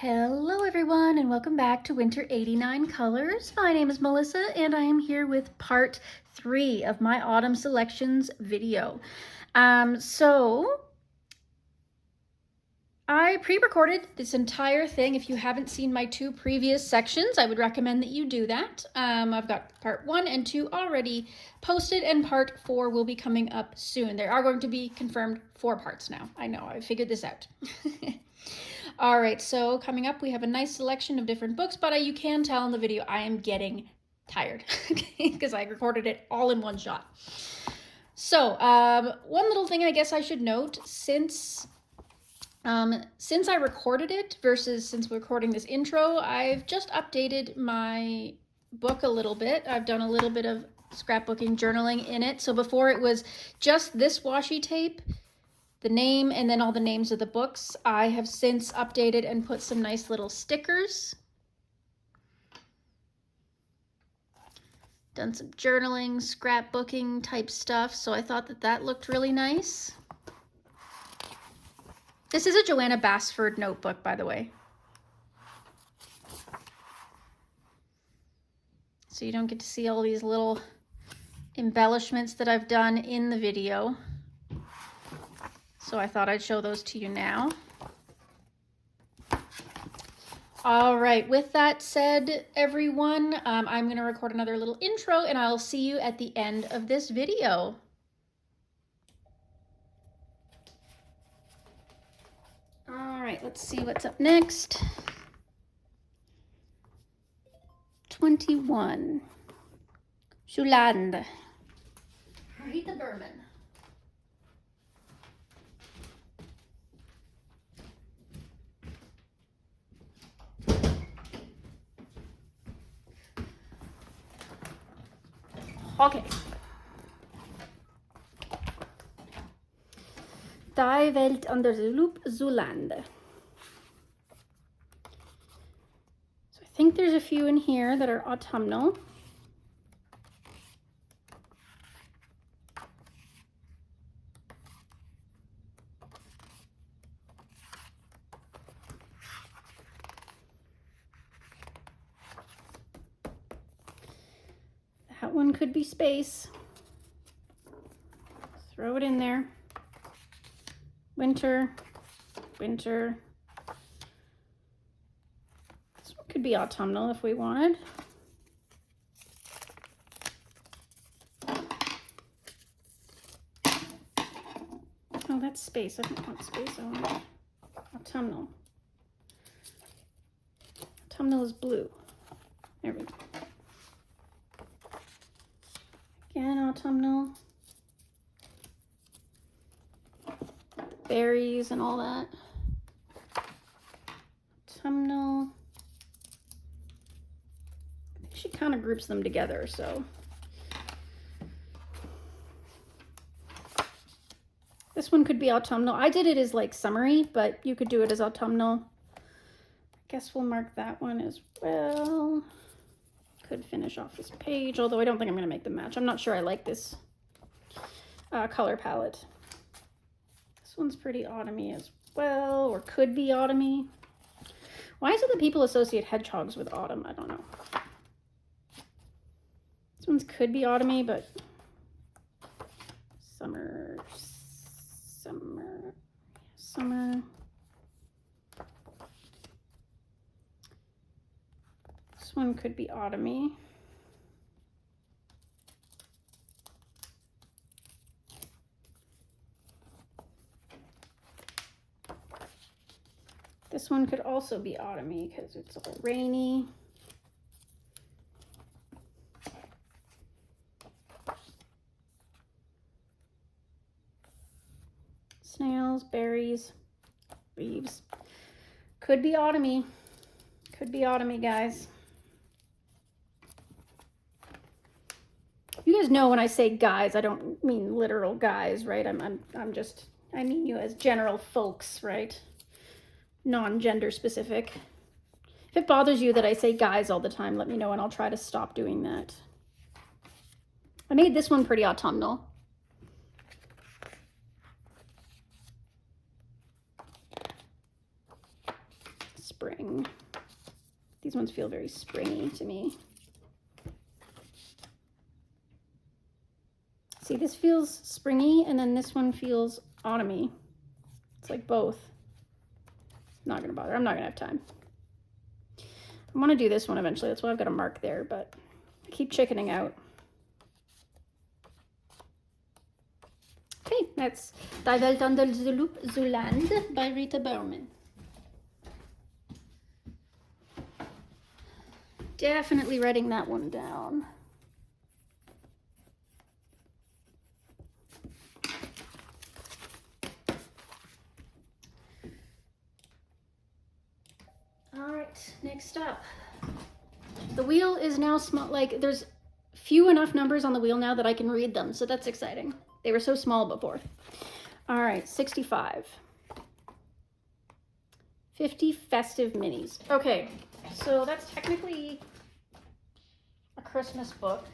Hello everyone and welcome back to Winter 89 Colors. My name is Melissa and I am here with part 3 of my autumn selections video. I pre-recorded this entire thing. If you haven't seen my 2 previous sections, I would recommend that you do that. I've got part 1 and 2 already posted and part 4 will be coming up soon. There are going to be confirmed 4 parts now. I know, I figured this out. All right, so coming up, we have a nice selection of different books, but you can tell in the video I am getting tired because I recorded it all in one shot. So one little thing I guess I should note, since I recorded it versus since we're recording this intro, I've just updated my book a little bit. I've done a little bit of scrapbooking, journaling in it. So before it was just this washi tape, the name, and then all the names of the books. I have since updated and put some nice little stickers. Done some journaling, scrapbooking type stuff, so I thought that looked really nice. This is a Joanna Basford notebook, by the way. So you don't get to see all these little embellishments that I've done in the video. So I thought I'd show those to you now. All right, with that said, everyone, I'm going to record another little intro and I'll see you at the end of this video. All right, let's see what's up next. 21. Juland. Rita Berman. Okay. Die Welt under the Loop, Zuland. So I think there's a few in here that are autumnal. That one could be space. Throw it in there. Winter, winter. This one could be autumnal if we wanted. Oh, that's space. I don't want space. I want autumnal. Autumnal is blue. There we go. Again, autumnal. Berries and all that. Autumnal. I think she kind of groups them together, so. This one could be autumnal. I did it as like summery, but you could do it as autumnal. I guess we'll mark that one as well. Could finish off this page, although I don't think I'm going to make them match. I'm not sure I like this color palette. This one's pretty autumny as well, or could be autumny. Why is it that people associate hedgehogs with autumn? I don't know. This one's could be autumny, but summer. This one could be autumny. This one could also be autumny because it's all rainy. Snails, berries, leaves. Could be autumny. Could be autumny, guys. You guys know when I say guys, I don't mean literal guys, right? I mean you as general folks, right? Non-gender specific. If it bothers you that I say guys all the time, let me know and I'll try to stop doing that. I made this one pretty autumnal. spring. These ones feel very springy to me. See, this feels springy, and then this one feels autumny. It's like both. Not gonna bother, I'm not gonna have time. I wanna do this one eventually, that's why I've got a mark there, but I keep chickening out. Okay, that's Die Welt an der Zuland by Rita Berman. Definitely writing that one down. All right, next up. The wheel is now small, like there's few enough numbers on the wheel now that I can read them, so that's exciting. They were so small before. All right, 65. 50 festive minis. Okay, so that's technically a Christmas book.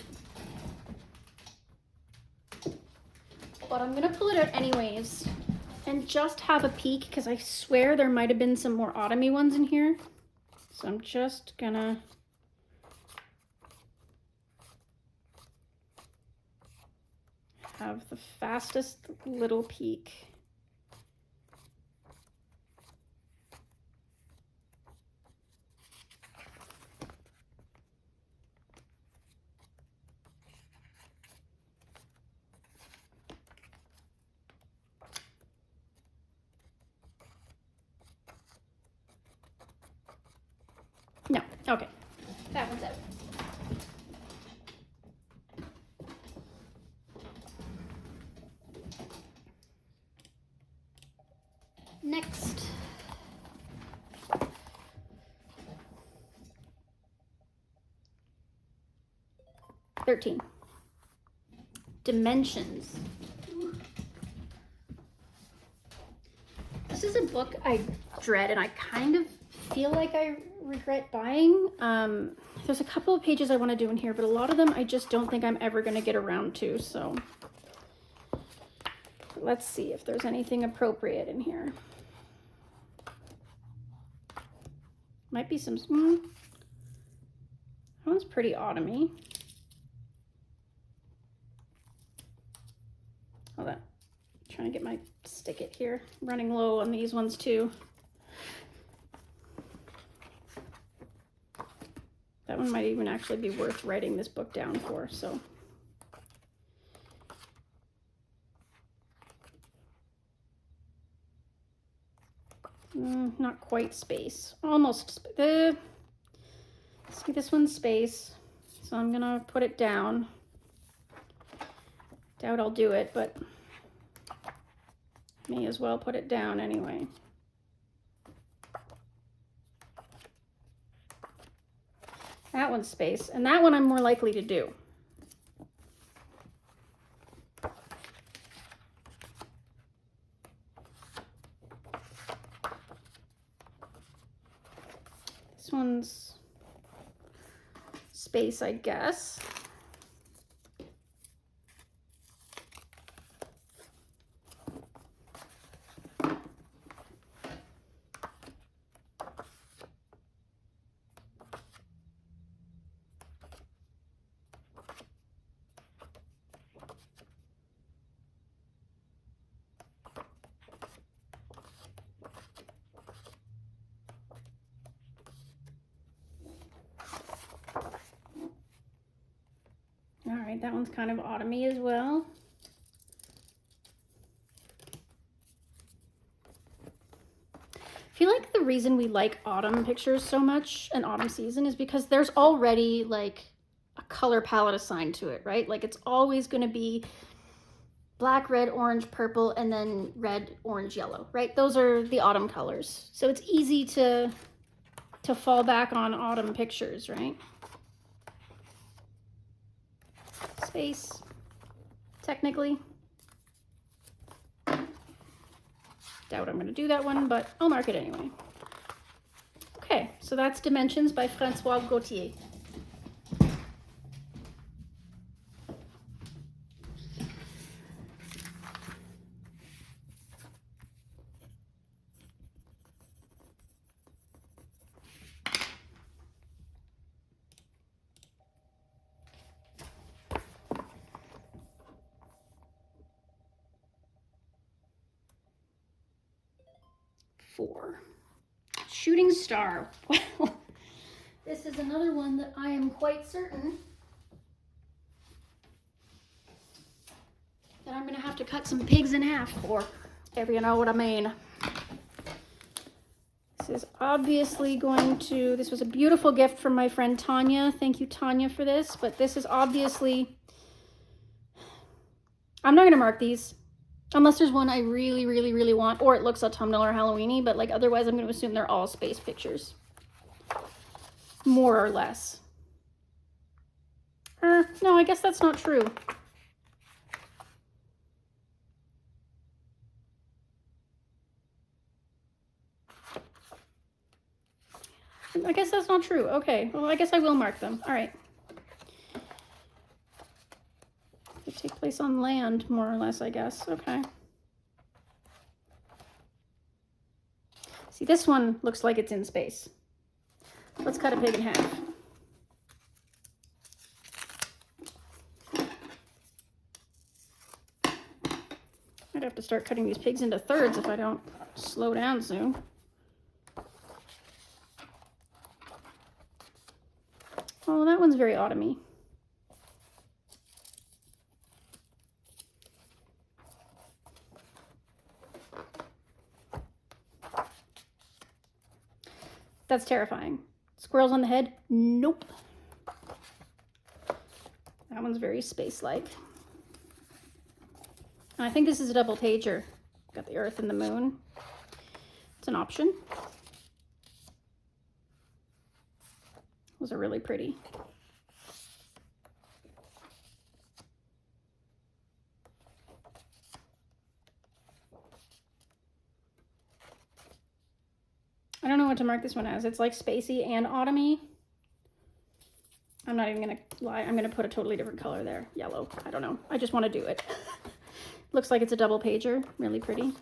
But I'm gonna pull it out anyways and just have a peek because I swear there might have been some more autumny ones in here. So I'm just gonna have the fastest little peek. No, okay, that one's out. Next. $13. Dimensions. This is a book I dread and I kind of feel like I regret buying. There's a couple of pages I want to do in here, but a lot of them I just don't think I'm ever going to get around to, so let's see if there's anything appropriate in here. Might be some, that one's pretty autumny. Hold on, trying to get my stick it here. I'm running low on these ones too. That one might even actually be worth writing this book down for, so. Not quite space, almost. See, this one's space, so I'm gonna put it down. Doubt I'll do it, but may as well put it down anyway. That one's space, and that one I'm more likely to do. This one's space, I guess. All right, that one's kind of autumny as well. I feel like the reason we like autumn pictures so much and autumn season is because there's already like a color palette assigned to it, right? Like it's always going to be black, red, orange, purple, and then red, orange, yellow, right? Those are the autumn colors. So it's easy to fall back on autumn pictures, right? Space, technically. Doubt I'm going to do that one, but I'll mark it anyway. Okay, so that's Dimensions by Francois Gauthier. 4. Shooting star. Well, this is another one that I am quite certain that I'm going to have to cut some pigs in half for, if you know what I mean. This is obviously going to, this was a beautiful gift from my friend Tanya. Thank you, Tanya, for this. But this is obviously, I'm not going to mark these unless there's one I really, really, really want, or it looks autumnal or Halloween-y, but like otherwise I'm going to assume they're all space pictures. More or less. No, I guess that's not true. I guess that's not true. Okay, well, I guess I will mark them. All right. They take place on land, more or less, I guess. Okay. See, this one looks like it's in space. Let's cut a pig in half. I'd have to start cutting these pigs into thirds if I don't slow down soon. Oh, that one's very autumny. That's terrifying. Squirrels on the head? Nope. That one's very space-like. And I think this is a double pager. Got the Earth and the Moon. It's an option. Those are really pretty. I don't know what to mark this one as. It's like spacey and autumny. I'm not even gonna lie. I'm gonna put a totally different color there. Yellow. I don't know. I just want to do it. Looks like it's a double pager. Really pretty.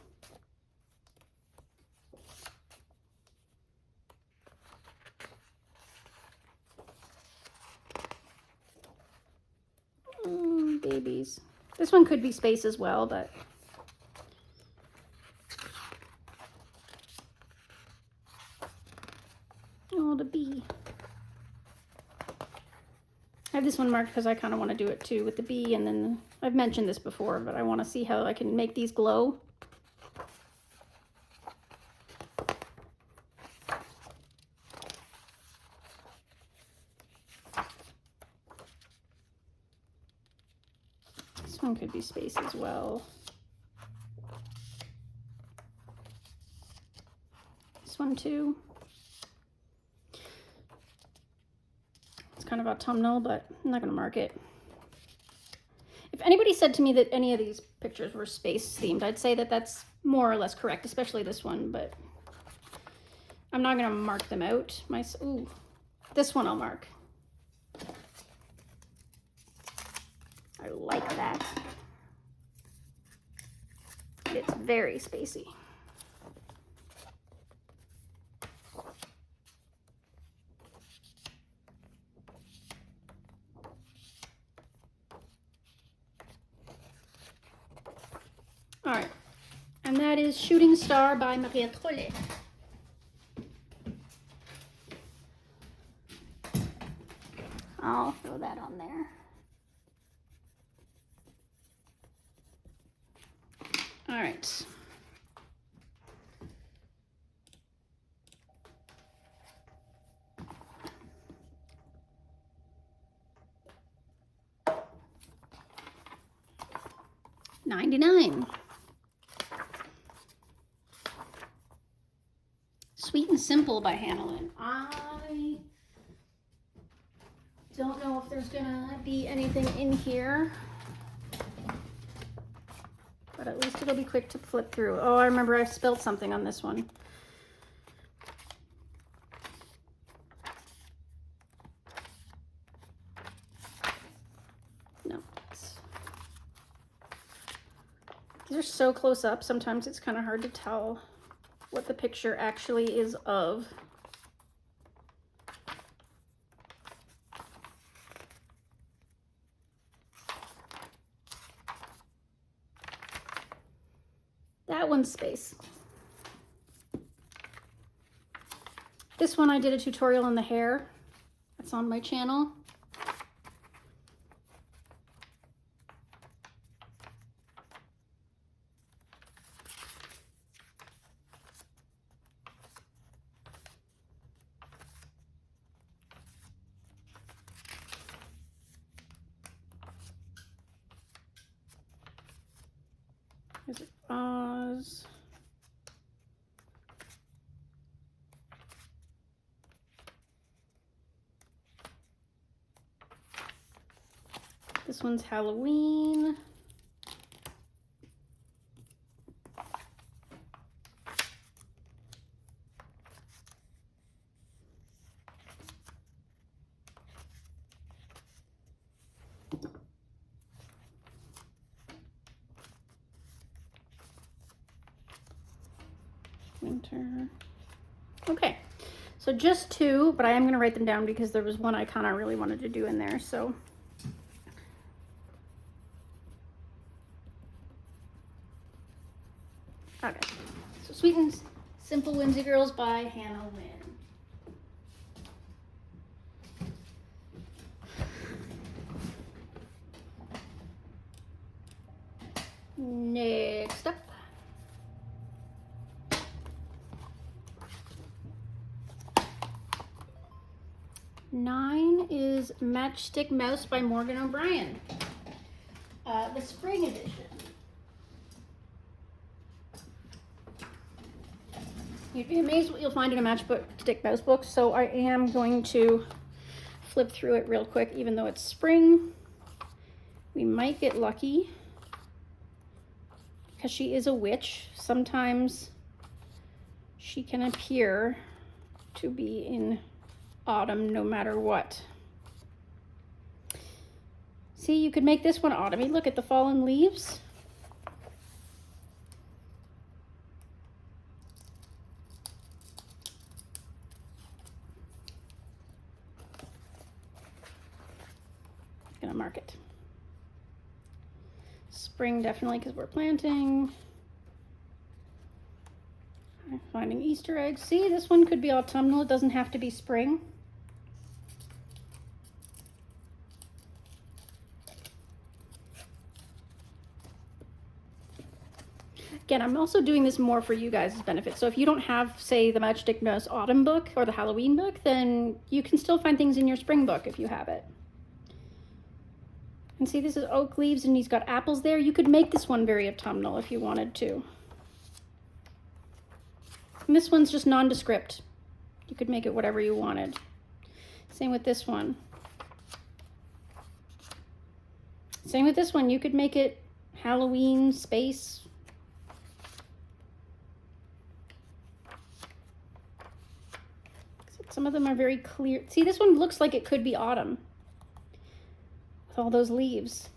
Babies. This one could be space as well, but oh, the bee. I have this one marked because I kind of want to do it too with the bee, and then I've mentioned this before, but I want to see how I can make these glow. This one could be space as well. This one too. It's kind of autumnal, but I'm not going to mark it. If anybody said to me that any of these pictures were space themed, I'd say that that's more or less correct, especially this one, but I'm not going to mark them out. Ooh, this one I'll mark. I like that. It's very spacey. All right, and that is Shooting Star by Maria Trollet. I'll throw that on there. All right. $99. Sweet and Simple by Hannah. I don't know if there's gonna be anything in here, but at least it'll be quick to flip through. Oh, I remember I spilled something on this one. No. These are so close up, sometimes it's kind of hard to tell what the picture actually is of. That one's space. This one I did a tutorial on the hair. That's on my channel. Is it Oz? This one's Halloween. Winter. Okay, so just two, but I am going to write them down because there was one I kind of really wanted to do in there. So okay, so Sweet and Simple Whimsy Girls by Hannah Lynn. Next up. Nine is Matchstick Mouse by Morgan O'Brien. The spring edition. You'd be amazed what you'll find in a Matchstick Mouse book, so I am going to flip through it real quick, even though it's spring. We might get lucky, because she is a witch. Sometimes she can appear to be in autumn no matter what. See, you could make this one autumny. Look at the fallen leaves. I'm gonna mark it. Spring definitely, because we're planting. I'm finding Easter eggs. See, this one could be autumnal. It doesn't have to be spring. Again, I'm also doing this more for you guys' benefit. So if you don't have, say, the Matchstick Mouse Autumn book or the Halloween book, then you can still find things in your spring book if you have it. And see, this is oak leaves and he's got apples there. You could make this one very autumnal if you wanted to. And this one's just nondescript. You could make it whatever you wanted. Same with this one. Same with this one. You could make it Halloween, space. Some of them are very clear. See, this one looks like it could be autumn with all those leaves.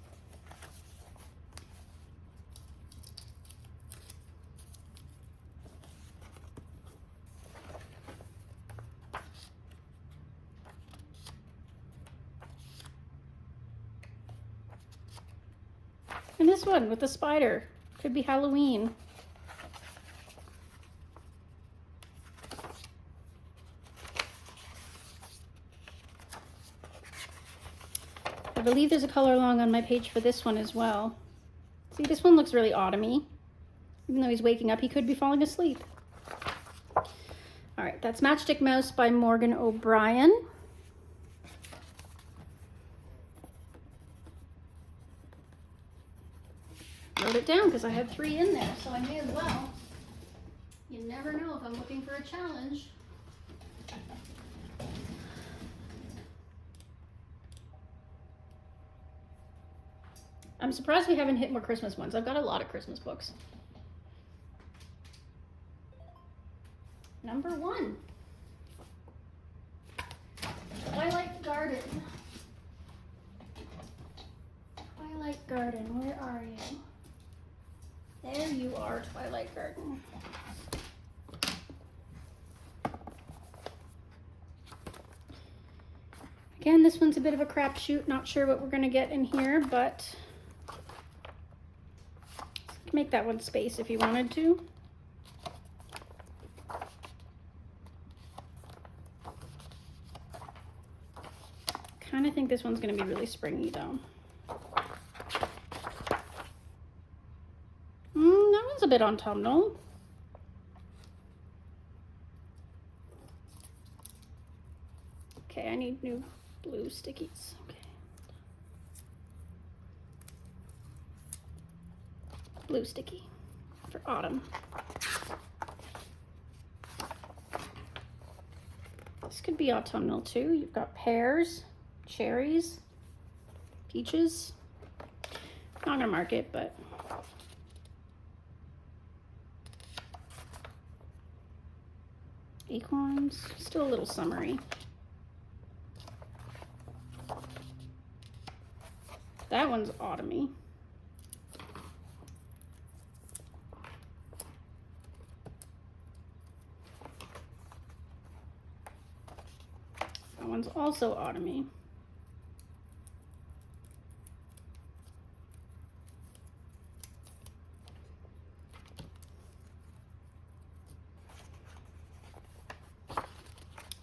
And this one with the spider could be Halloween. I believe there's a color along on my page for this one as well. See, this one looks really autumny. Even though he's waking up, he could be falling asleep. All right, that's Matchstick Mouse by Morgan O'Brien. Wrote it down because I had 3 in there, so I may as well. You never know if I'm looking for a challenge. I'm surprised we haven't hit more Christmas ones. I've got a lot of Christmas books. Number 1. Twilight Garden. Twilight Garden, where are you? There you are, Twilight Garden. Again, this one's a bit of a crapshoot. Not sure what we're gonna get in here, but make that one space if you wanted to. kind of think this one's going to be really springy though. That one's a bit autumnal. Okay, I need new blue stickies. Okay. Blue sticky for autumn. This could be autumnal too. You've got pears, cherries, peaches. Not gonna mark it, but acorns, still a little summery. That one's autumny. That one's also autumny.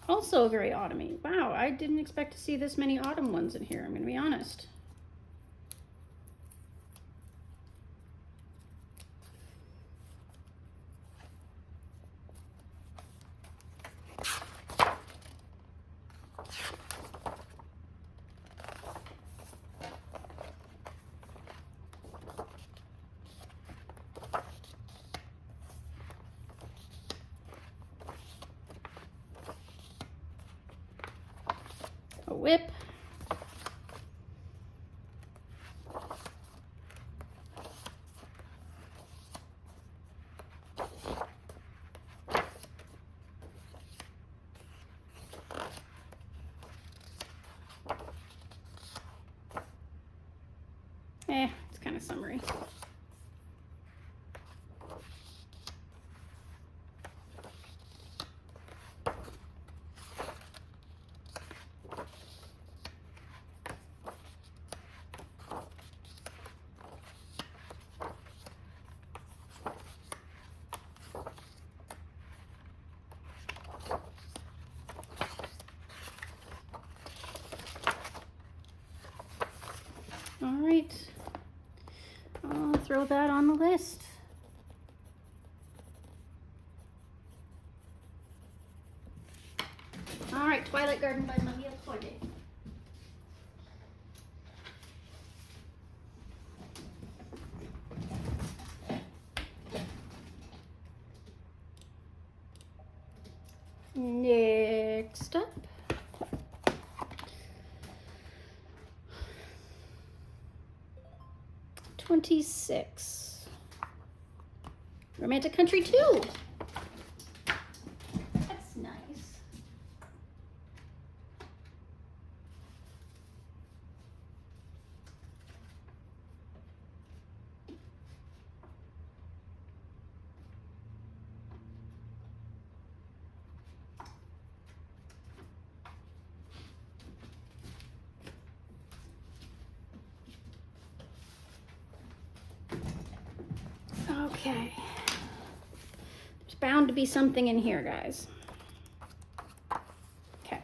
Also very autumny. Wow, I didn't expect to see this many autumn ones in here, I'm gonna be honest. A whip. It's kind of summery. All right, I'll throw that on the list. All right, Twilight Garden by Maria Puede. Next up, '26. Romantic Country 2. That's nice. Okay. There's bound to be something in here, guys. Okay.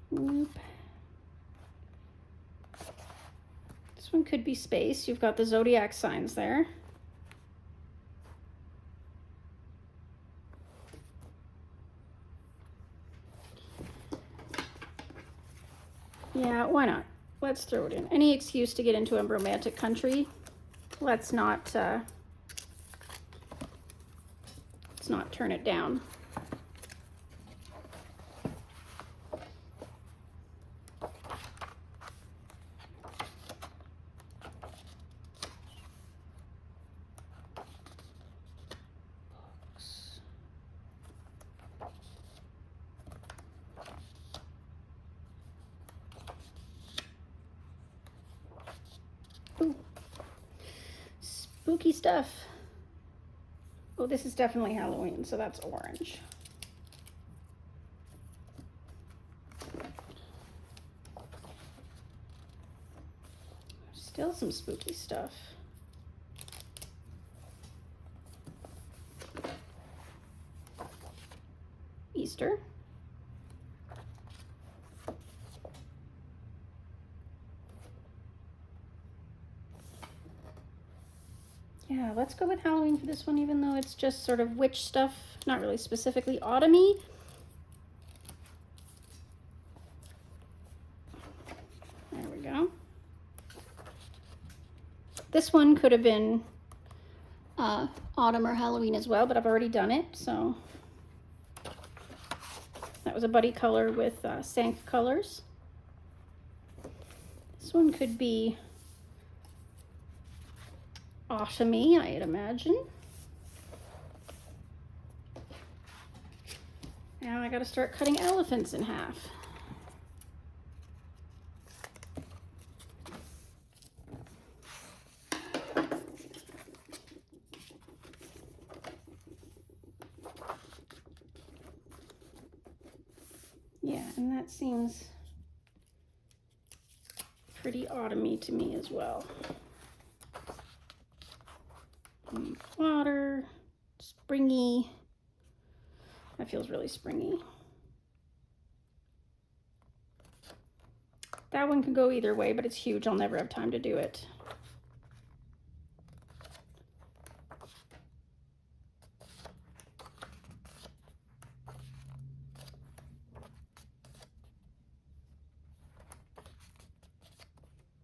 Nope. This one could be space. You've got the zodiac signs there. Yeah, why not? Let's throw it in. Any excuse to get into a romantic country. Let's not turn it down. Ooh. Spooky stuff. Oh, this is definitely Halloween, so that's orange. Still some spooky stuff. Easter. Yeah, let's go with Halloween for this one, even though it's just sort of witch stuff, not really specifically autumn-y. There we go. This one could have been autumn or Halloween as well, but I've already done it, so that was a buddy color with Sank colors. This one could be autumn-y, I'd imagine. Now I gotta start cutting elephants in half. Yeah, and that seems pretty autumn-y to me as well. Water, springy. That feels really springy. That one can go either way, but it's huge. I'll never have time to do it.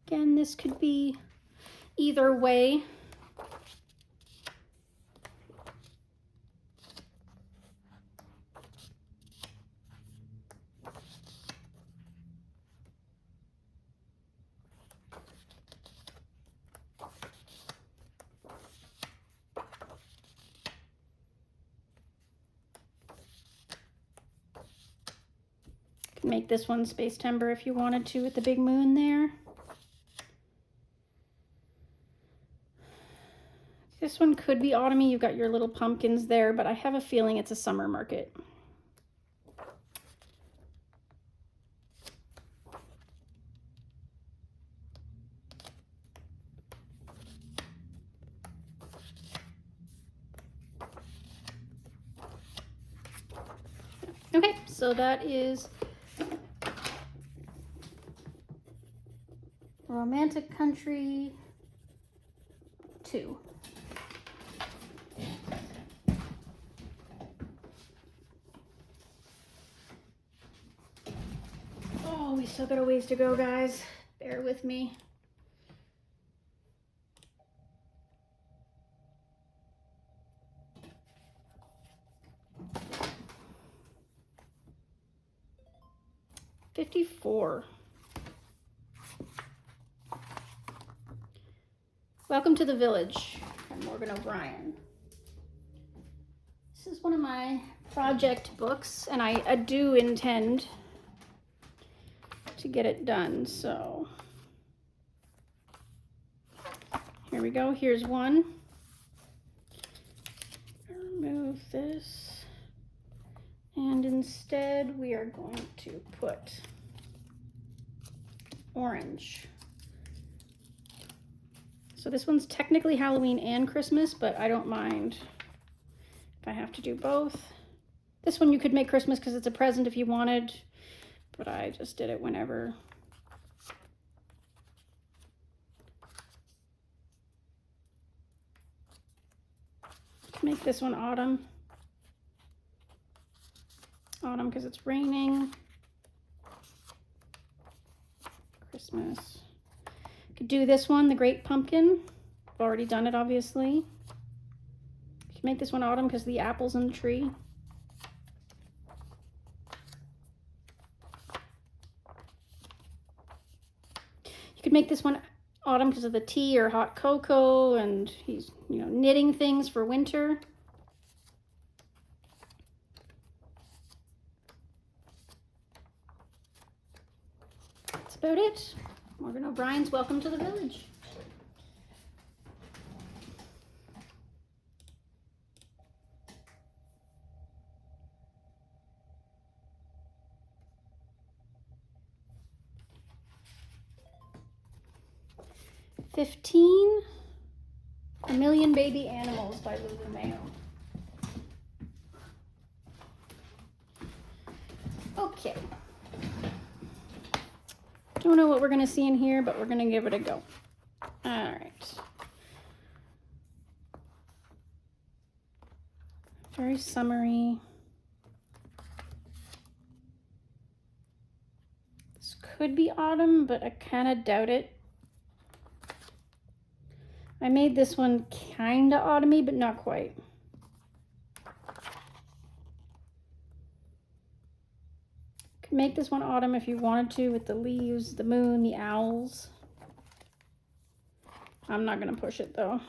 Again, this could be either way. Make this one Space Timber if you wanted to with the big moon there. This one could be autumny. You've got your little pumpkins there, but I have a feeling it's a summer market. Okay, so that is Romantic Country 2. Oh, we still got a ways to go, guys. Bear with me. $54. Welcome to the Village by Morgan O'Brien. This is one of my project books, and I do intend to get it done, so here we go. Here's one. Remove this, and instead we are going to put orange. So this one's technically Halloween and Christmas, but I don't mind if I have to do both. This one you could make Christmas because it's a present if you wanted, but I just did it whenever. Make this one autumn. Autumn because it's raining. Christmas. Could do this one, the Great Pumpkin. I've already done it, obviously. Could make this one autumn because the apple's in the tree. You could make this one autumn because of the tea or hot cocoa, and he's, you know, knitting things for winter. That's about it. Morgan O'Brien's Welcome to the Village. $15. A Million Baby Animals by Lulu Mayo. Okay. Don't know what we're gonna see in here, but we're gonna give it a go. All right. Very summery. This could be autumn, but I kind of doubt it. I made this one kind of autumny, but not quite. Could make this one autumn if you wanted to, with the leaves, the moon, the owls. I'm not going to push it though.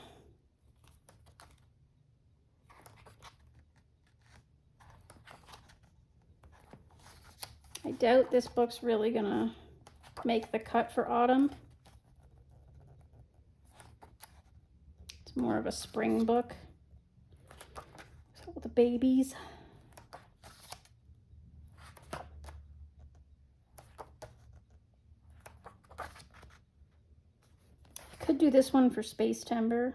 I doubt this book's really going to make the cut for autumn. It's more of a spring book. So with the babies. Could do this one for space timber.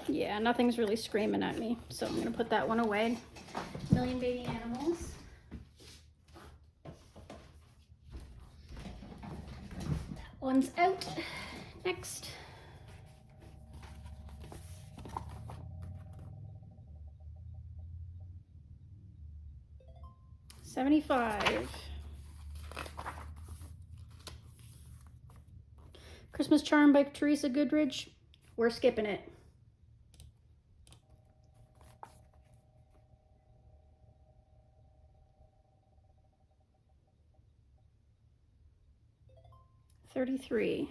Yeah, nothing's really screaming at me, so I'm gonna put that one away. Million Baby Animals. That one's out. Next. $75. Christmas Charm by Teresa Goodridge. We're skipping it. $33.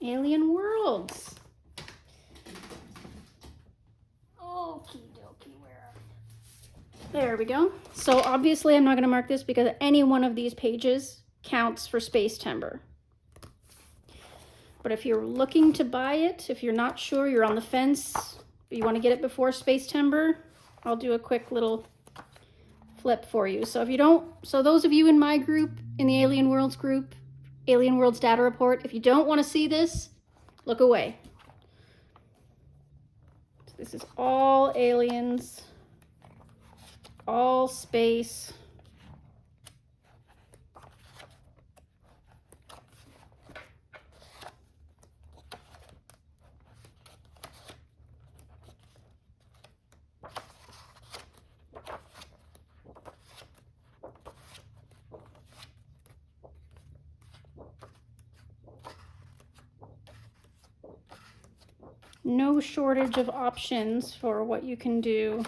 Alien Worlds. Okie dokie, where are we? There we go. So obviously I'm not going to mark this because any one of these pages counts for space timber. But if you're looking to buy it, if you're not sure, you're on the fence, but you want to get it before space timber, I'll do a quick little flip for you. So if you don't, so those of you in my group, in the Alien Worlds group, Alien Worlds Data Report, if you don't want to see this, look away. So this is all aliens, all space. No shortage of options for what you can do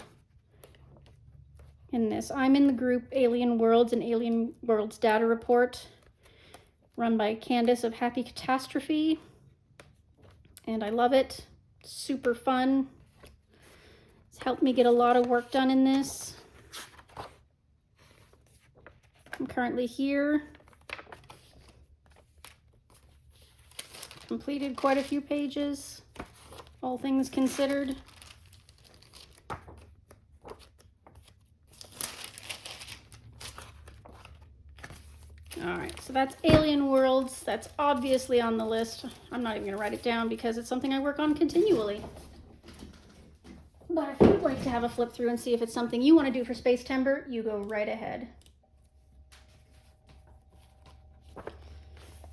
in this. I'm in the group Alien Worlds and Alien Worlds Data Report, run by Candace of Happy Catastrophe, and I love it. It's super fun. It's helped me get a lot of work done in this. I'm currently here. Completed quite a few pages, all things considered. All right, so that's Alien Worlds. That's obviously on the list. I'm not even gonna write it down because it's something I work on continually. But if you'd like to have a flip through and see if it's something you want to do for space timber, you go right ahead.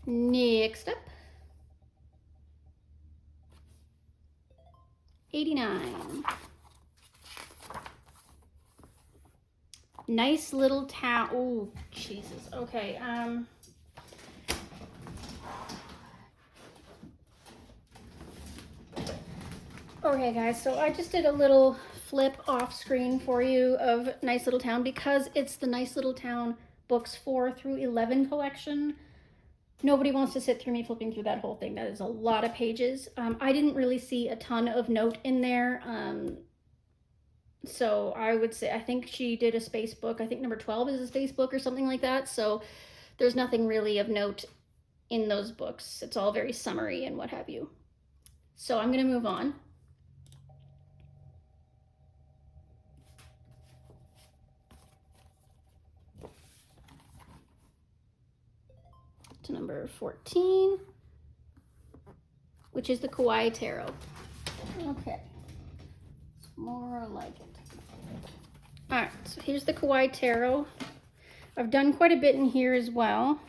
Next up, 89. Nice Little Town. Oh, Jesus. Okay. Okay, guys. So I just did a little flip off screen for you of Nice Little Town because it's the Nice Little Town books 4 through 11 collection. Nobody wants to sit through me flipping through that whole thing. That is a lot of pages. I didn't really see a ton of note in there. So I would say, I think she did a space book. I think number 12 is a space book or something like that. So there's nothing really of note in those books. It's all very summary and what have you. So I'm going to move on. To number 14, which is the Kawaii Tarot. Okay, More like it. All right, so here's the Kawaii Tarot. I've done quite a bit in here as well.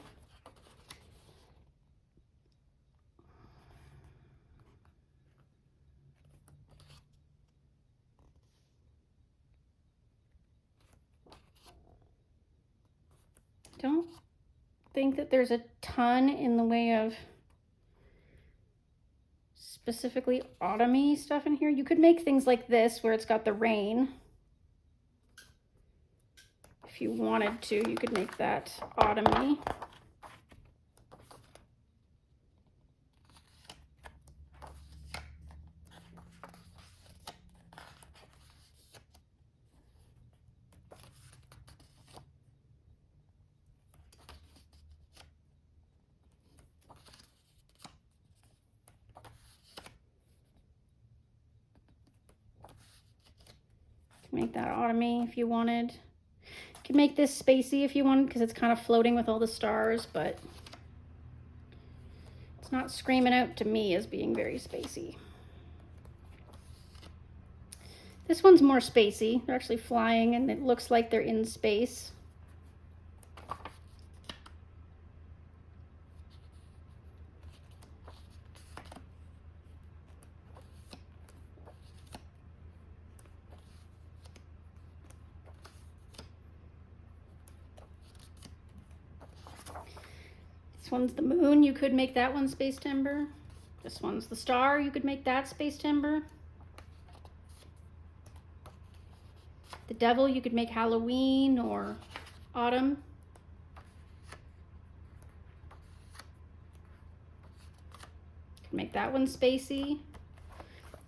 Don't think that there's a ton in the way of specifically autumny stuff in here. You could make things like this where it's got the rain. If you wanted to, you could make that autumny. Make that autumny if you wanted. You could make this spacey if you wanted, because it's kind of floating with all the stars, but it's not screaming out to me as being very spacey. This one's more spacey. They're actually flying and it looks like they're in space. This one's the moon. You could make that one space timber. This one's the star. You could make that space timber. The devil, you could make Halloween or autumn. You could make that one spacey.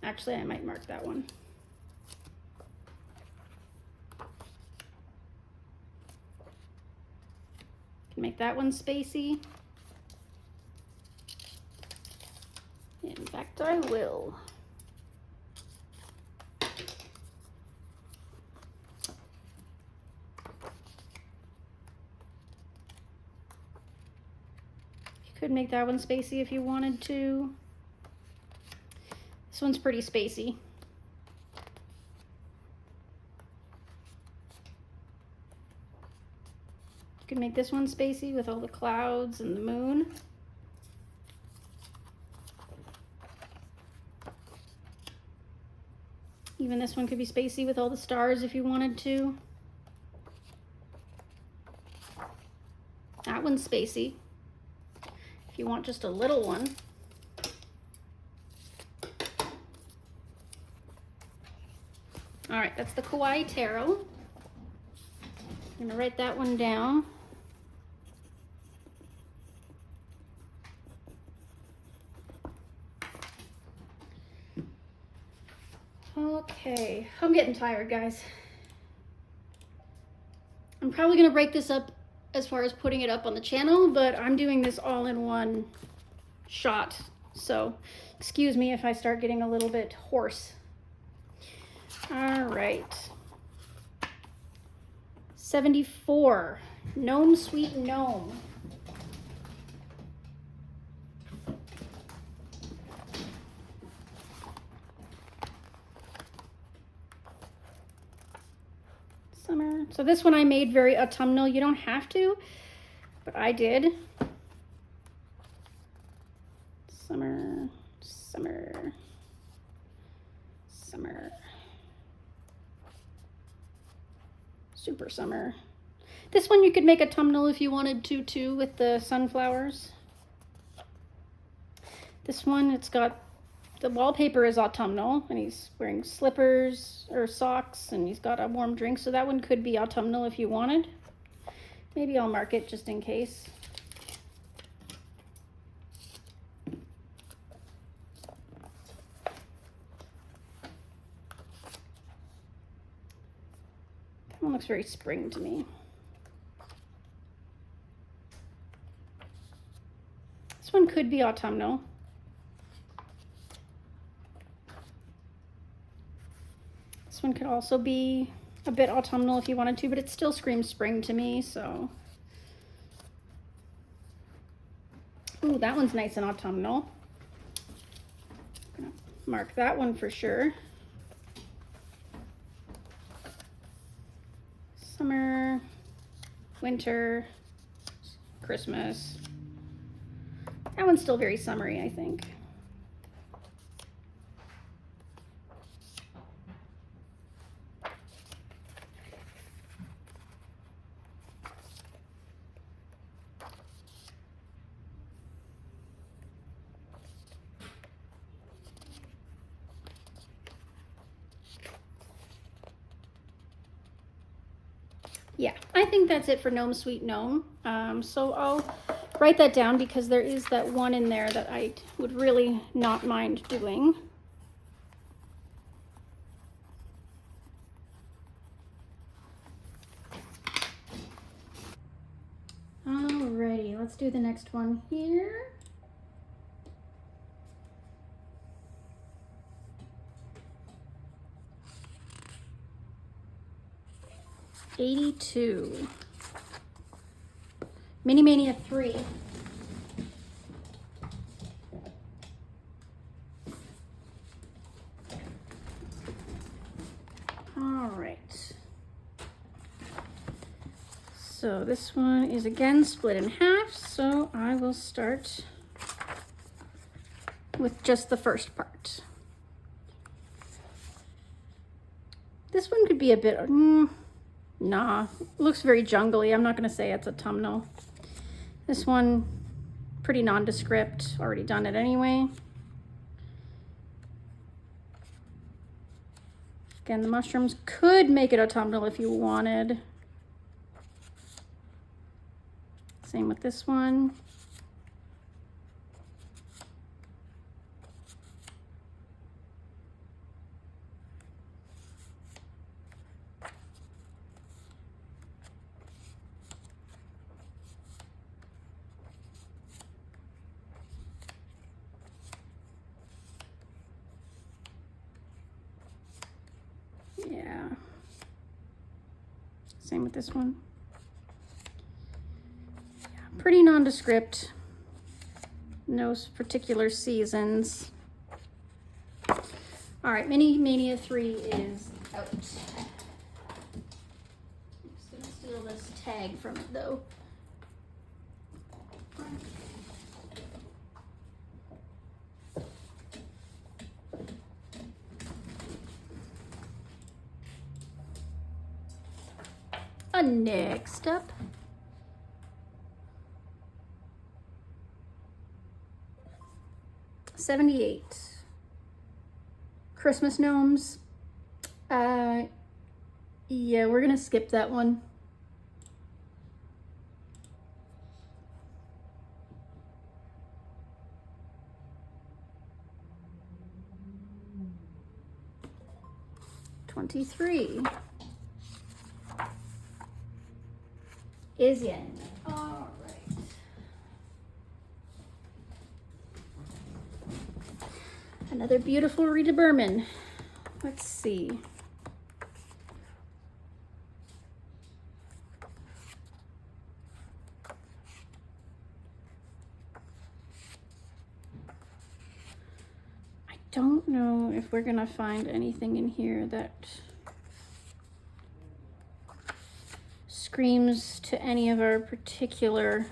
Actually, I might mark that one. You can make that one spacey. In fact, I will. You could make that one spacey if you wanted to. This one's pretty spacey. You could make this one spacey with all the clouds and the moon. Even this one could be spacey with all the stars if you wanted to. That one's spacey. If you want just a little one. All right, that's the Kawaii Tarot. I'm gonna write that one down. Okay, I'm getting tired, guys. I'm probably gonna break this up as far as putting it up on the channel, but I'm doing this all in one shot. So excuse me if I start getting a little bit hoarse. All right. 74, Gnome Sweet Gnome. Summer. So this one I made very autumnal. You don't have to, but I did. Summer, summer, summer. Super summer. This one you could make autumnal if you wanted to too, with the sunflowers. This one, it's got, the wallpaper is autumnal, and he's wearing slippers or socks, and he's got a warm drink, so that one could be autumnal if you wanted. Maybe I'll mark it just in case. That one looks very spring to me. This one could be autumnal. This one could also be a bit autumnal if you wanted to, but it still screams spring to me, so. Ooh, that one's nice and autumnal. I'm gonna mark that one for sure. Summer, winter, Christmas. That one's still very summery, I think. Yeah, I think that's it for Gnome Sweet Gnome. So I'll write that down because there is that one in there that I would really not mind doing. Alrighty, let's do the next one here. '82. Mini Mania 3. All right. So this one is again split in half, so I will start with just the first part. This one could be a bit, nah, looks very jungly. I'm not gonna say it's autumnal. This one, pretty nondescript, already done it anyway. Again, the mushrooms could make it autumnal if you wanted. Same with this one. Yeah. Same with this one. Yeah, pretty nondescript. No particular seasons. All right, Mini Mania 3 is out. I'm just gonna steal this tag from it though. Next up, '78. Christmas gnomes. Yeah, we're gonna skip that one. '23. Is in. All right. Another beautiful Rita Berman. Let's see. I don't know if we're gonna find anything in here that screams to any of our particular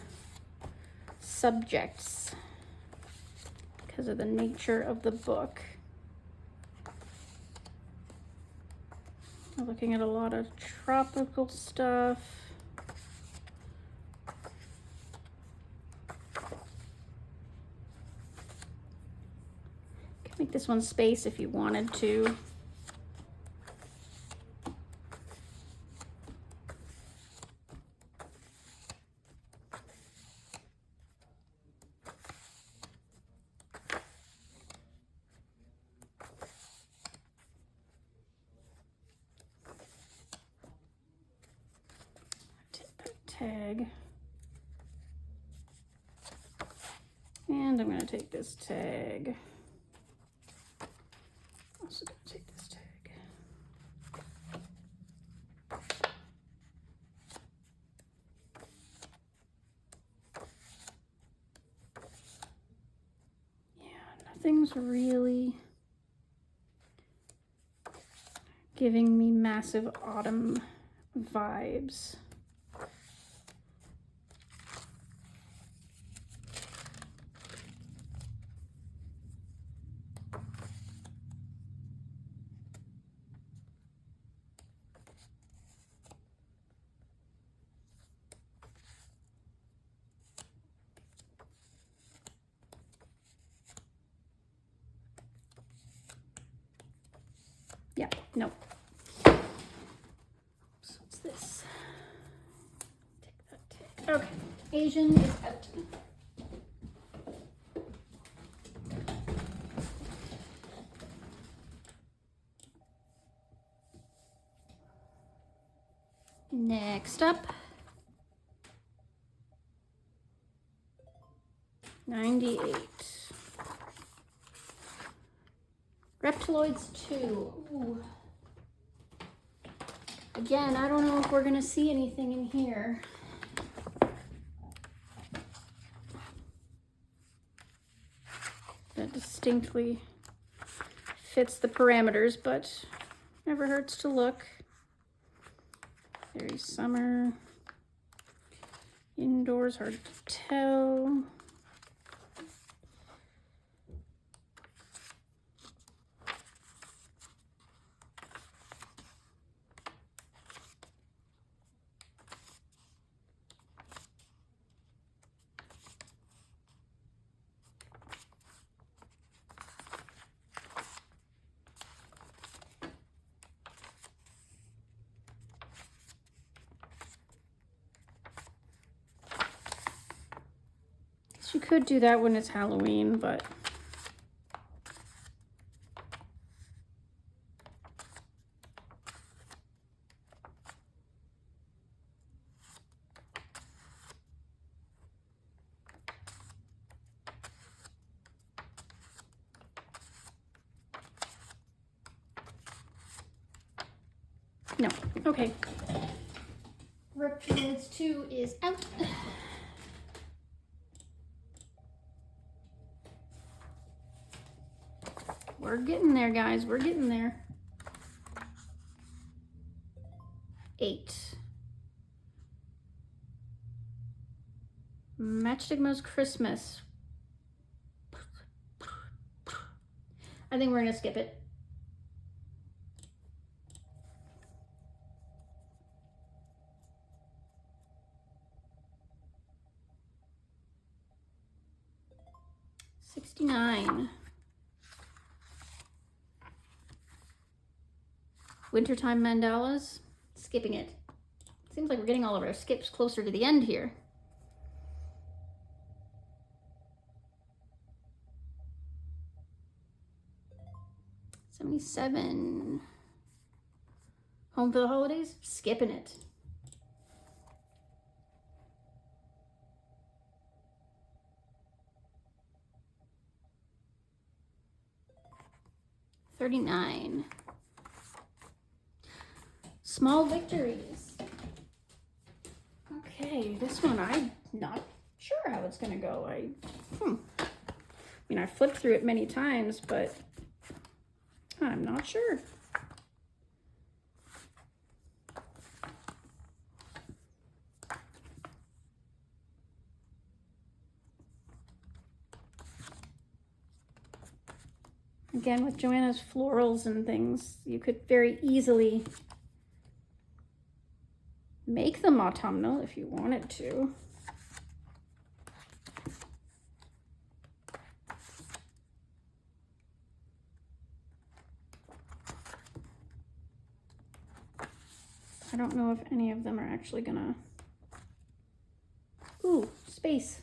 subjects because of the nature of the book. We're looking at a lot of tropical stuff. Could make this one space if you wanted to. Tag. And I'm going to take this tag. Also going to take this tag. Yeah, nothing's really giving me massive autumn vibes. Yeah, no. So what's this? Take that. Okay, Asian is out. Next up, 98. Reptiloids 2. Ooh. Again, I don't know if we're gonna see anything in here. That distinctly fits the parameters, but never hurts to look. Very summer. Indoors, hard to tell. You could do that when it's Halloween, but no. Okay. Reptiloids 2 is out. We're getting there, guys. We're getting there. 8. Matchstick Mouse Christmas. I think we're gonna skip it. $69. Wintertime mandalas. Skipping it. Seems like we're getting all of our skips closer to the end here. $77. Home for the holidays. Skipping it. $39. Small victories. Okay, this one I'm not sure how it's gonna go. I mean, I flipped through it many times, but I'm not sure. Again, with Joanna's florals and things, you could very easily make them autumnal if you wanted to. I don't know if any of them are actually gonna... Ooh, space.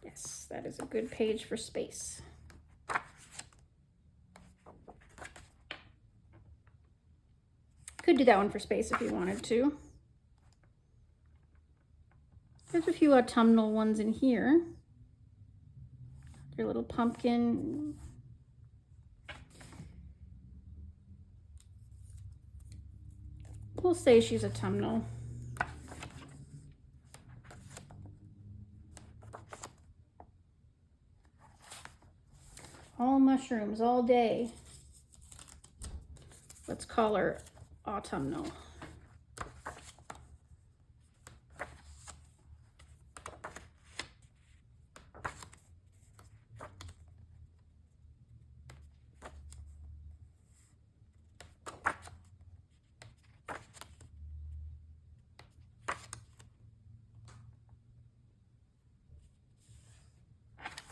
Yes, that is a good page for space. Could do that one for space if you wanted to. There's a few autumnal ones in here. Your little pumpkin. We'll say she's autumnal. All mushrooms all day. Let's call her autumnal.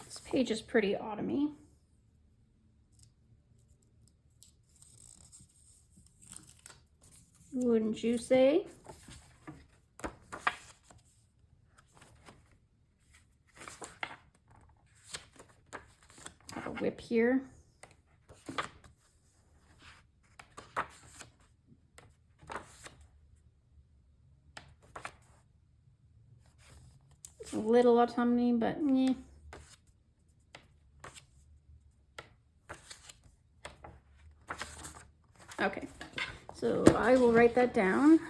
This page is pretty autumny. Wouldn't you say? Got a whip here. It's a little autumny, but yeah. Okay, so I will write that down.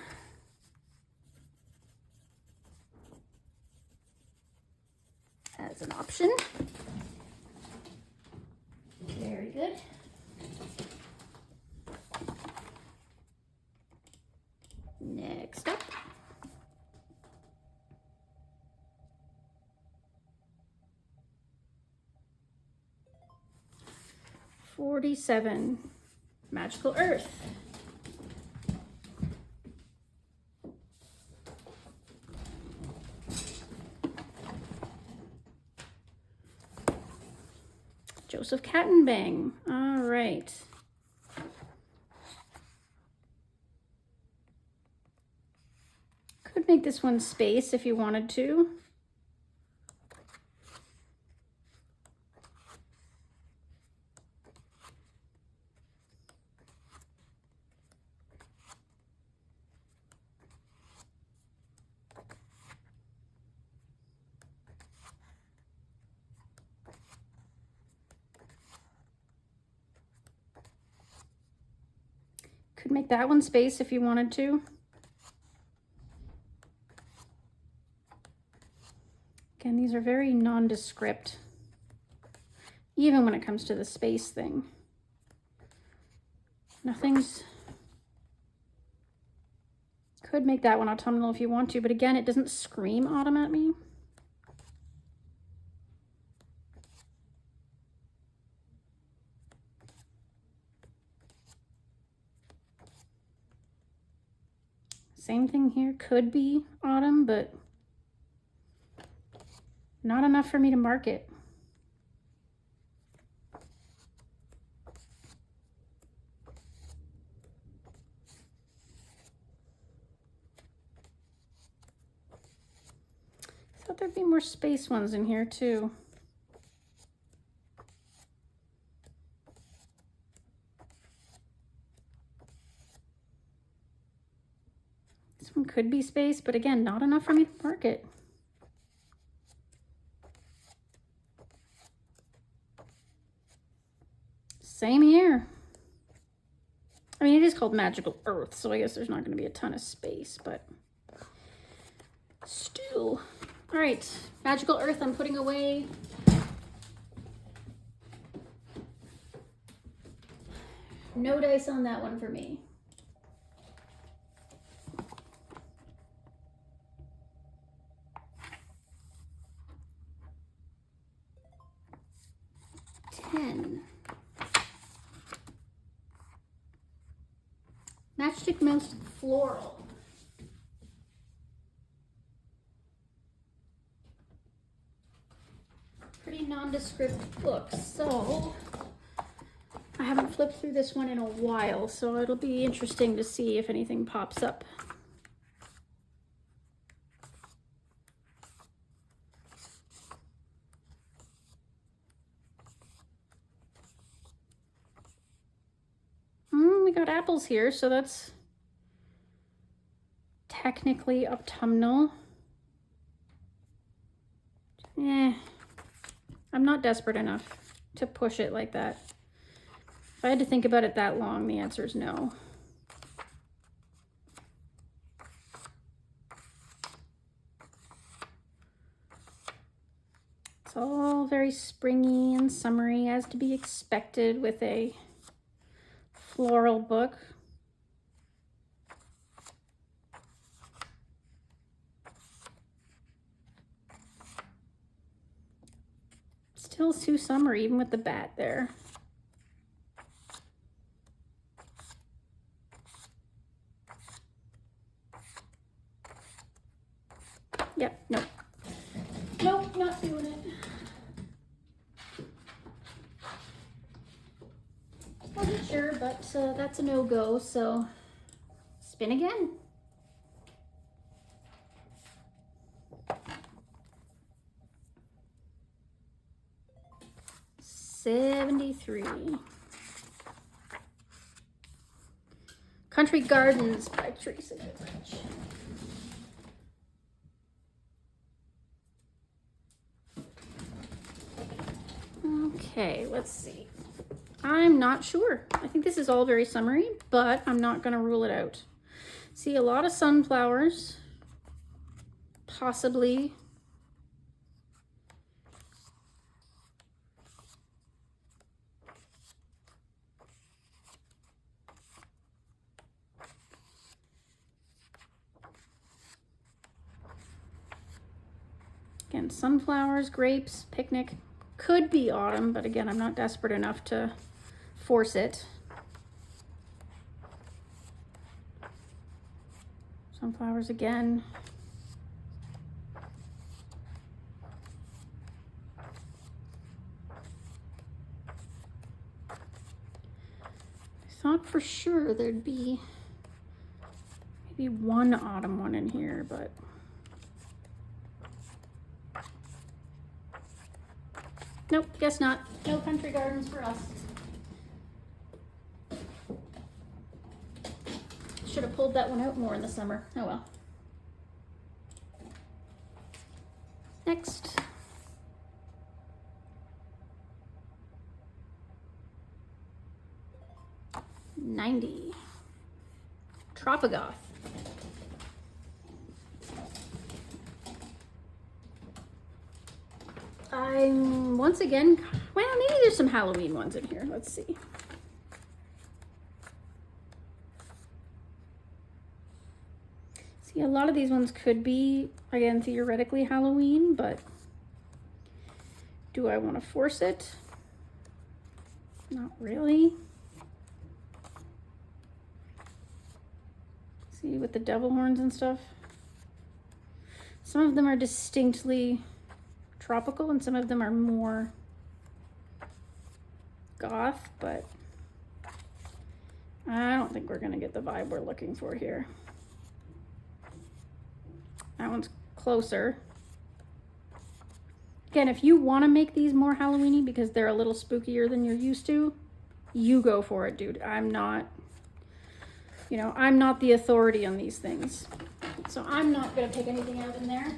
As an option. Very good. Next up. $47, Magical Earth. Joseph Kattenbang. All right. Could make this one space if you wanted to. Could make that one space if you wanted to. Again, these are very nondescript, even when it comes to the space thing. Nothing's... Could make that one autumnal if you want to, but again, it doesn't scream autumn at me. Same thing here, could be autumn, but not enough for me to mark it. I thought there'd be more space ones in here too. This one could be space, but again, not enough for me to mark it. Same here. I mean, it is called Magical Earth, so I guess there's not going to be a ton of space, but still. All right, Magical Earth I'm putting away. No dice on that one for me. Matchstick Mouse Floral. Pretty nondescript book, so I haven't flipped through this one in a while, so it'll be interesting to see if anything pops up. We got apples here, so that's technically autumnal. I'm not desperate enough to push it like that. If I had to think about it that long, the answer is no. It's all very springy and summery, as to be expected with a floral book. Still too summery, even with the bat there. Yep, nope. Nope, not doing it. Wasn't sure, but that's a no-go, so spin again. $73. Country Gardens by Teresa Goodrich. Okay, let's see. I'm not sure. I think this is all very summery, but I'm not going to rule it out. See a lot of sunflowers, possibly. Again, sunflowers, grapes, picnic. Could be autumn, but again, I'm not desperate enough to force it. Sunflowers again. I thought for sure there'd be maybe one autumn one in here, but nope, guess not. No country gardens for us. Should have pulled that one out more in the summer. Oh well. Next. $90. Tropigoth. I'm once again, well, maybe there's some Halloween ones in here. Let's see. See, a lot of these ones could be, again, theoretically Halloween, but do I want to force it? Not really. See, with the devil horns and stuff. Some of them are distinctly tropical and some of them are more goth, but I don't think we're gonna get the vibe we're looking for here. That one's closer. Again, if you want to make these more Halloween-y because they're a little spookier than you're used to, you go for it, dude. I'm not, you know, I'm not the authority on these things. So I'm not gonna pick anything out in there.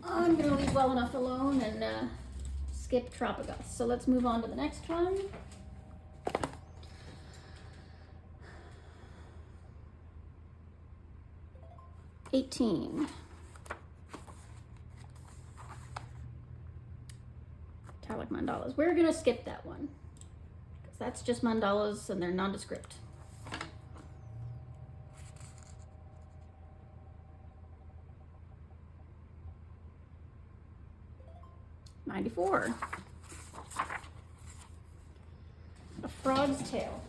I'm gonna leave well enough alone and skip Tropigoth. So let's move on to the next one. $18. Metallic mandalas. We're gonna skip that one because that's just mandalas and they're nondescript. $94. A frog's tail.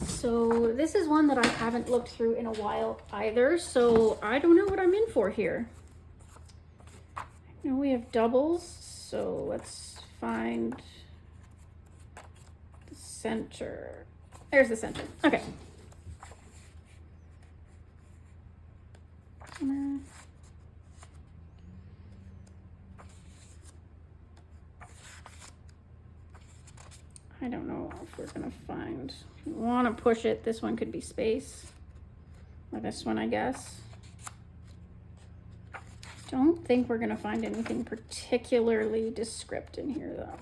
So this is one that I haven't looked through in a while either, so I don't know what I'm in for here. I know we have doubles, so let's find the center. There's the center. Okay. I don't know if we're gonna find, if you want to push it, this one could be space, or this one, I guess. Don't think we're gonna find anything particularly descriptive in here though.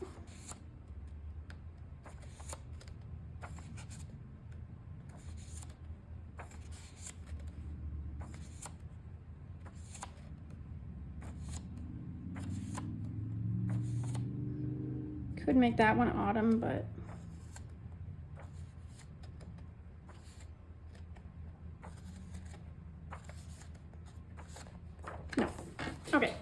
Could make that one autumn, but Okay.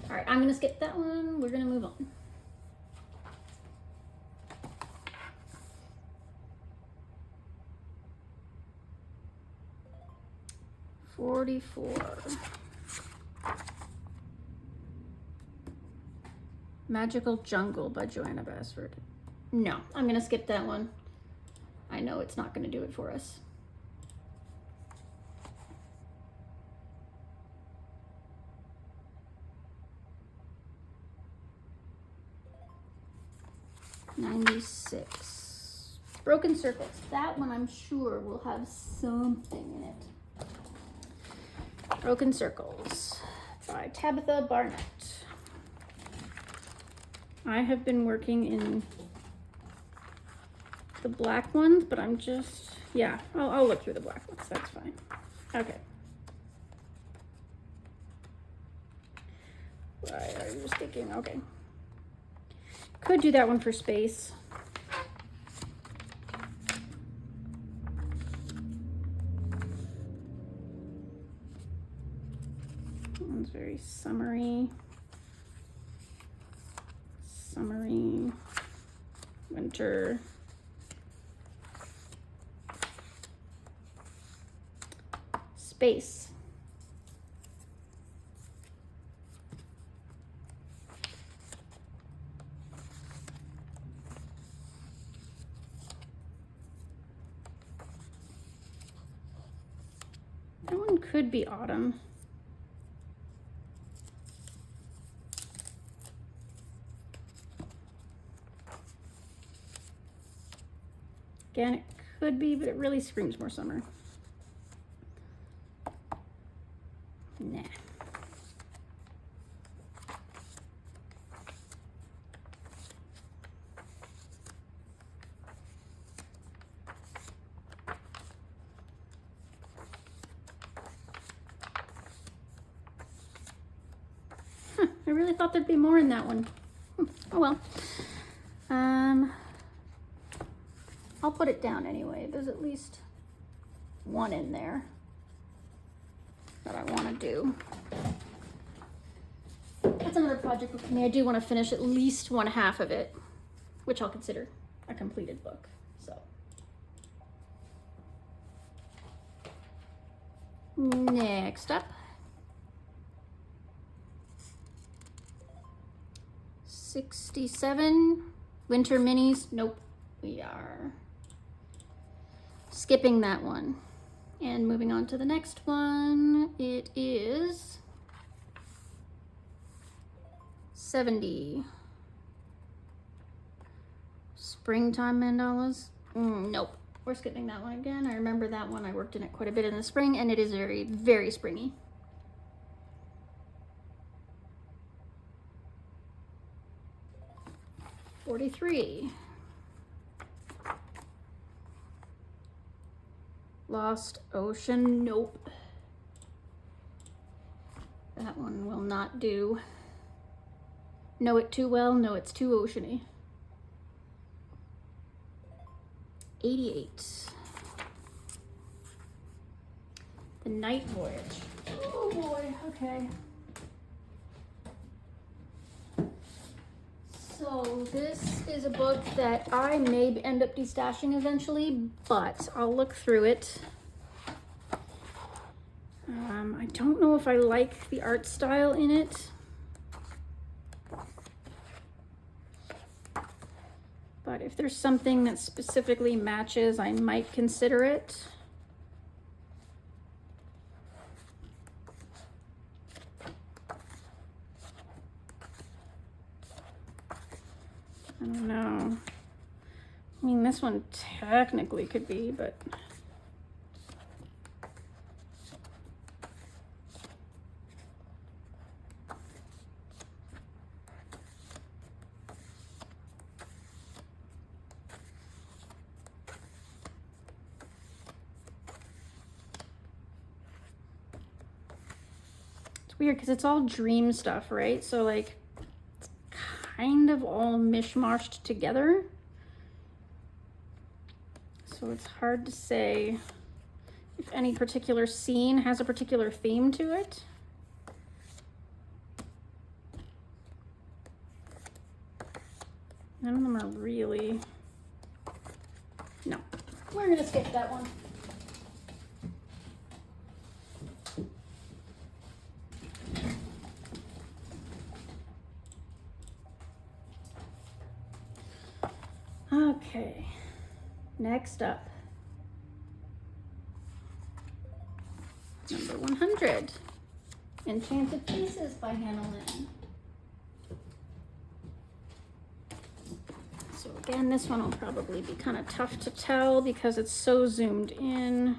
All right, I'm gonna skip that one. We're gonna move on. Magical Jungle by Joanna Basford. No, I'm gonna skip that one. I know it's not gonna do it for us. $96. Broken Circles. That one I'm sure will have something in it. Broken Circles by Tabitha Barnett. I have been working in the black ones, but I'm just, yeah, I'll look through the black ones. That's fine. Okay. Why are you sticking? Okay. Could do that one for space. That one's very summery. Summery. Winter. Space. That one could be autumn. Again, it could be, but it really screams more summer. Nah. I really thought there'd be more in that one. Oh well. I'll put it down anyway. There's at least one in there that I want to do. That's another project with me. I do want to finish at least one half of it, which I'll consider a completed book. So next up, 67 winter minis. Nope, we are skipping that one and moving on to the next one. It is 70 springtime mandalas. Nope, we're skipping that one again. I remember that one. I worked in it quite a bit in the spring, and it is very, very springy. $43. Lost Ocean. Nope. That one will not do. Know it too well. No, it's too oceany. 88. The Night Voyage. Oh boy. Okay. So this is a book that I may end up destashing eventually, but I'll look through it. I don't know if I like the art style in it, but if there's something that specifically matches, I might consider it. I don't know. I mean, this one technically could be, but it's weird because it's all dream stuff, right? So like, kind of all mishmashed together. So it's hard to say if any particular scene has a particular theme to it. None of them are really, no, we're gonna skip that one. Okay, next up, number 100, Enchanted Faces by Hannah Lynn. So again, this one will probably be kind of tough to tell because it's so zoomed in.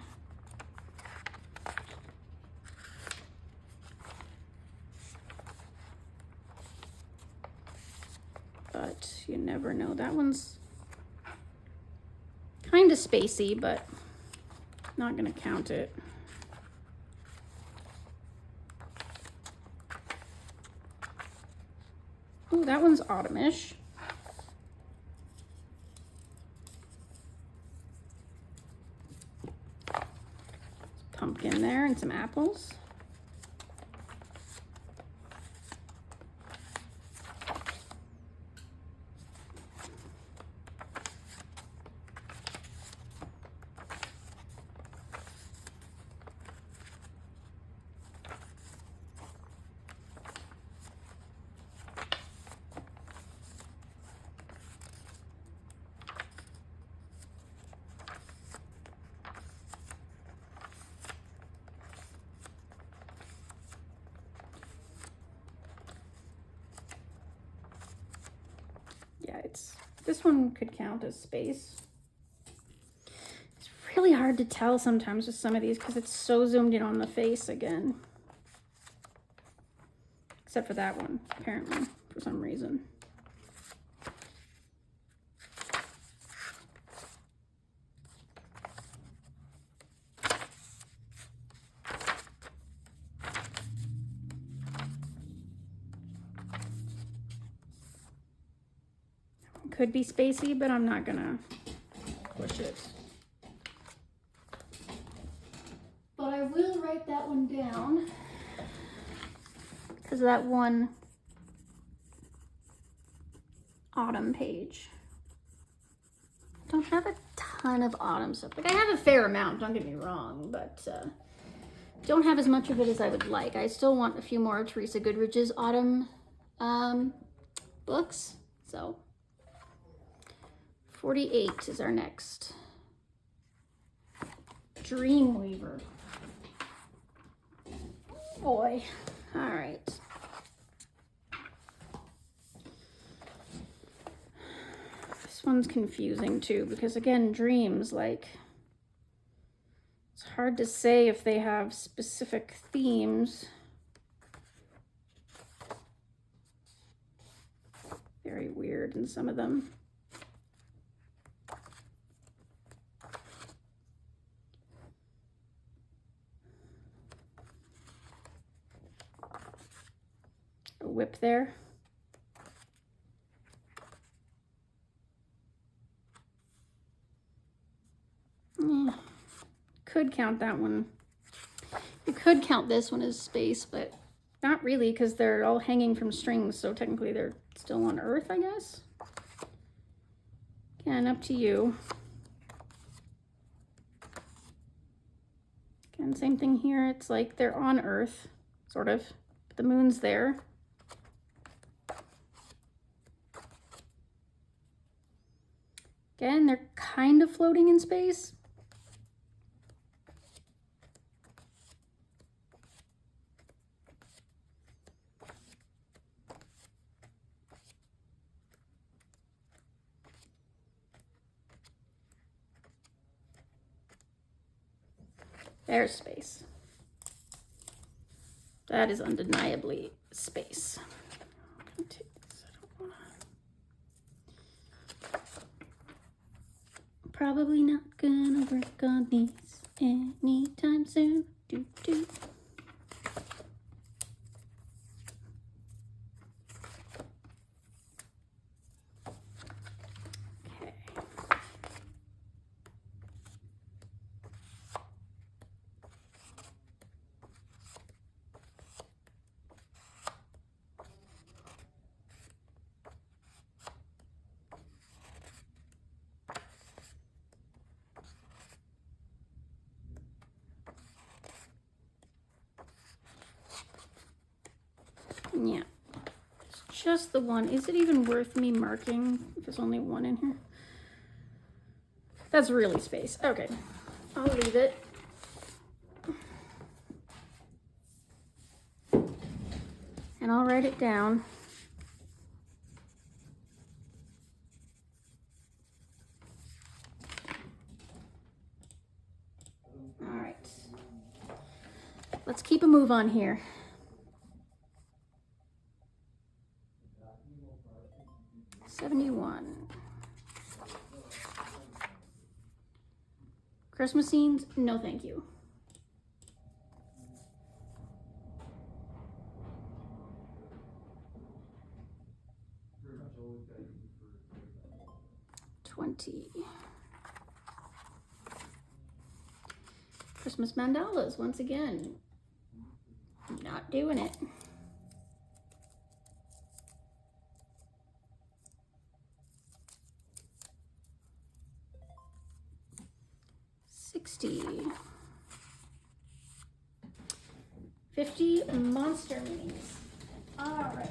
But you never know. That one's kind of spacey, but not gonna count it. Oh, that one's autumnish. Pumpkin there and some apples. Yeah, this one could count as space. It's really hard to tell sometimes with some of these because it's so zoomed in on the face again. Except for that one, apparently, for some reason. Could be spacey, but I'm not gonna push it. But I will write that one down because of that one autumn page. Don't have a ton of autumn stuff. Like I have a fair amount, don't get me wrong, but don't have as much of it as I would like. I still want a few more of Teresa Goodrich's autumn books, so 48 is our next. Dreamweaver. Boy. All right. This one's confusing too because again, dreams, like it's hard to say if they have specific themes. Very weird in some of them. Whip there. Could count that one. You could count this one as space, but not really because they're all hanging from strings, so technically they're still on Earth, I guess. Again, up to you. Again, same thing here. It's like they're on Earth, sort of. The moon's there. Again, they're kind of floating in space. There's space. That is undeniably space. Probably not gonna work on these anytime soon. Do. Okay. Yeah, it's just the one. Is it even worth me marking if there's only one in here? That's really space. Okay, I'll leave it. And I'll write it down. All right. Let's keep a move on here. $71. Christmas scenes? No, thank you. $20. Christmas mandalas, once again. Not doing it. $60. 50 monster minis. All right.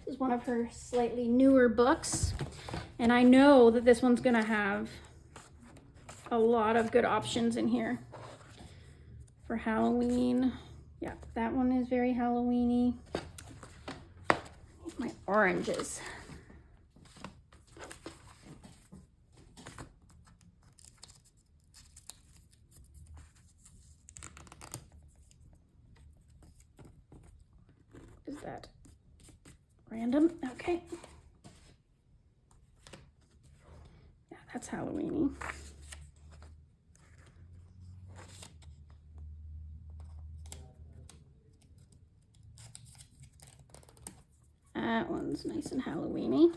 This is one of her slightly newer books, and I know that this one's gonna have a lot of good options in here for Halloween. Yeah, that one is very Halloween-y. My oranges. Is that random? Okay. Yeah, that's Halloween-y. That one's nice and Halloween-y.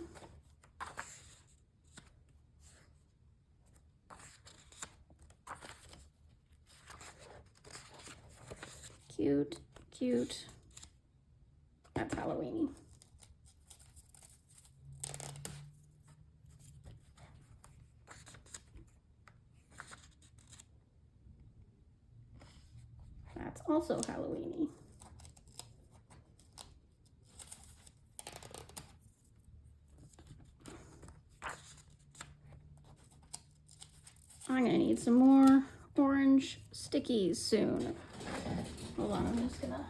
Cute, cute. That's Halloween-y. That's also Halloween-y. I'm gonna need some more orange stickies soon. Hold on, I'm just gonna.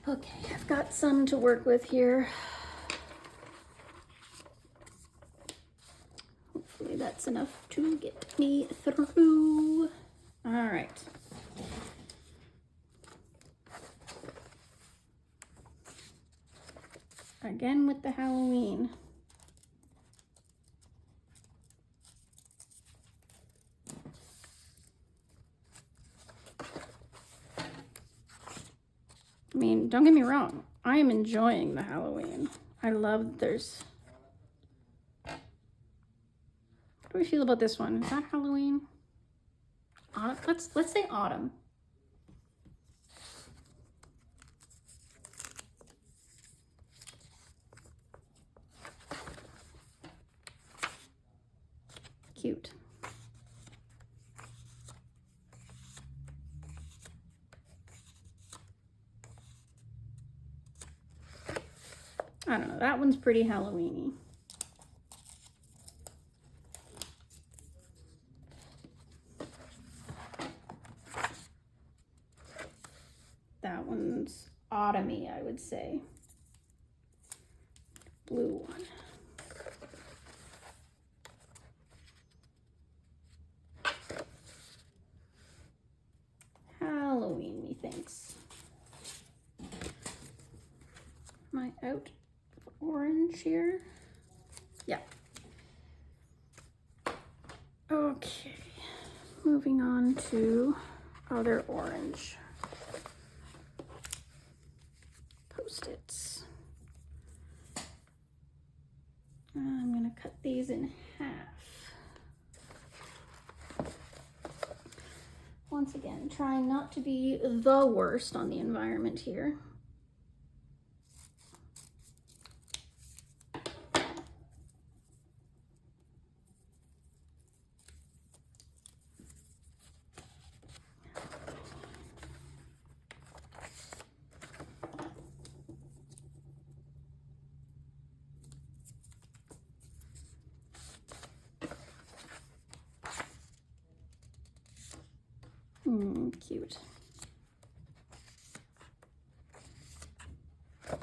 Okay, I've got some to work with here. Hopefully that's enough to get me through. All right. Again with the Halloween. I mean, don't get me wrong. I am enjoying the Halloween. I love that there's... How do we feel about this one? Is that Halloween? Let's say autumn. Cute. I don't know, that one's pretty Halloween-y. That one's autumn-y, I would say. Blue one. Halloween, methinks. Am I out of orange here? Yeah. Okay, moving on to other orange. Post-its. I'm gonna these in half. Once again, trying not to be the worst on the environment here. Cute. I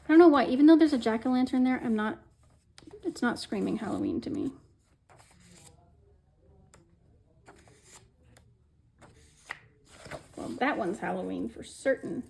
don't know why, even though there's a jack-o'-lantern there, it's not screaming Halloween to me. Well, that one's Halloween for certain.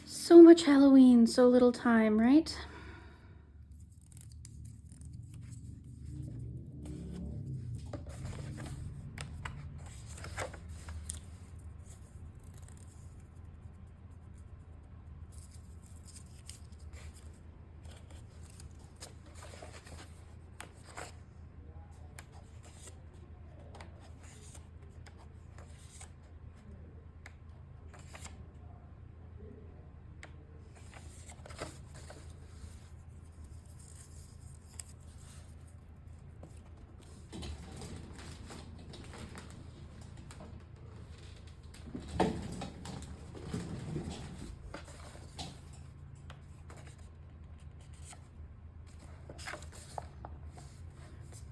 So much Halloween, so little time, right?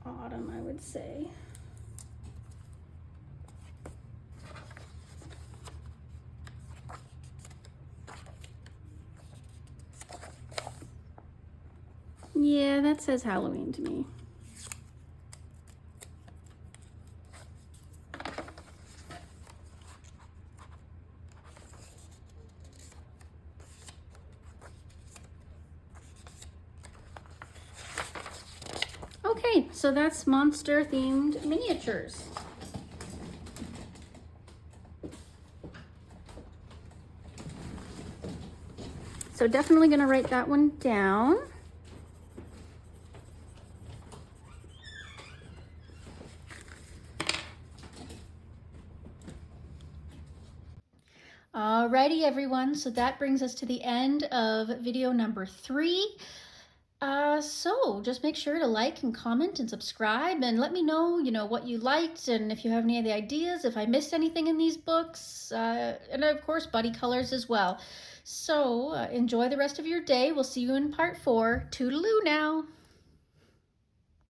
Autumn, I would say. Yeah, that says Halloween to me. Okay, so that's monster themed miniatures. So definitely gonna write that one down. Alrighty everyone, so that brings us to the end of video number 3. So just make sure to like and comment and subscribe and let me know, what you liked and if you have any other ideas, if I missed anything in these books, and of course buddy colors as well. So enjoy the rest of your day. We'll see you in part 4. Toodaloo now.